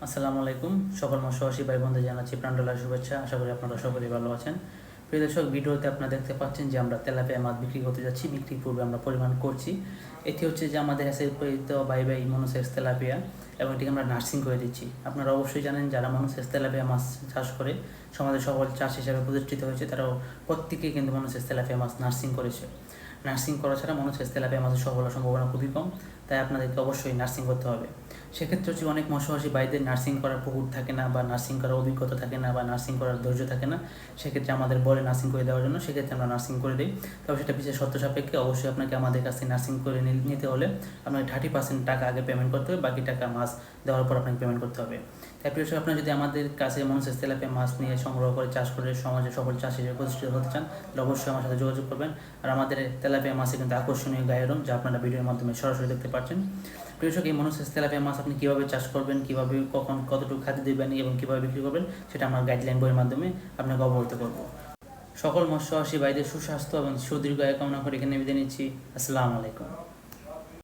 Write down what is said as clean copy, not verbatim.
আসসালামু আলাইকুম। সকল মৎস্যবাসী ভাই বোনদের জানাচ্ছি প্রাণঢালা শুভেচ্ছা। আশা করি আপনারা সকলেই ভালো আছেন। প্রিয় দর্শক, ভিডিওতে আপনারা দেখতে পাচ্ছেন যে আমরা তেলাপিয়া মাছ বিক্রি করতে যাচ্ছি। বিক্রির পূর্বে আমরা পরিমাণ করছি। এটি হচ্ছে যে আমাদের কাছে উৎপাদিত বাই মনোসেক্স তেলাপিয়া, এবং এটিকে আমরা নার্সিং করে দিচ্ছি। আপনারা অবশ্যই জানেন, যারা মনোসেক্স তেলাপিয়া মাছ চাষ করে সমাজের সফল চাষ হিসাবে প্রতিষ্ঠিত হয়েছে, তারাও প্রত্যেকেই কিন্তু মনোসেক্স তেলাপিয়া মাছ নার্সিং করেছে। নার্সিং করা ছাড়া মনোসেক্স তেলাপিয়া মাছের সফল হওয়ার সম্ভাবনা খুবই কম, তাই আপনাদেরকে অবশ্যই নার্সিং করতে হবে। সেক্ষেত্রে হচ্ছে অনেক মৎস্যবাসী ভাইদের নার্সিং করার পুকুর থাকে না, বা নার্সিং করার অভিজ্ঞতা থাকে না, বা নার্সিং করার ধৈর্য থাকে না। সেক্ষেত্রে আমাদের বলে নার্সিং করে দেওয়ার জন্য, সেক্ষেত্রে আমরা নার্সিং করে দিই। তবে সেটা বিশেষ শর্ত সাপেক্ষে। অবশ্যই আপনাকে আমাদের কাছ থেকে নার্সিং করে নিতে হলে আপনাকে 30% টাকা আগে পেমেন্ট করতে হবে, বাকি টাকা মাছ দেওয়ার পর আপনাকে পেমেন্ট করতে হবে। তাই প্রিয় দর্শক, আপনারা যদি আমাদের কাছে মনোসেক্স তেলাপিয়া মাছ নিয়ে সংগ্রহ করে চাষ করে সমাজে সফল চাষ হিসেবে প্রতিষ্ঠিত হতে চান, তাহলে অবশ্যই আমার সাথে যোগাযোগ করবেন। আর আমাদের তেলাপিয়া মাছে কিন্তু আকর্ষণীয় গায়ের রং, যা আপনারা ভিডিওর মাধ্যমে সরাসরি দেখতে পাচ্ছেন। প্রিয় দর্শক, এই মনোসেক্স তেলাপিয়া মাছ আপনি কীভাবে চাষ করবেন, কীভাবে কখন কতটুকু খাদ্য দেবেন এবং কীভাবে বিক্রি করবেন, সেটা আমরা গাইডলাইন বইয়ের মাধ্যমে আপনাকে অবগত করব। সকল মৎস্যবাসী ভাইদের সুস্বাস্থ্য এবং সুদীর্ঘ আয় কামনা করে এখানে বিদায় নিচ্ছি। আসসালামু আলাইকুম।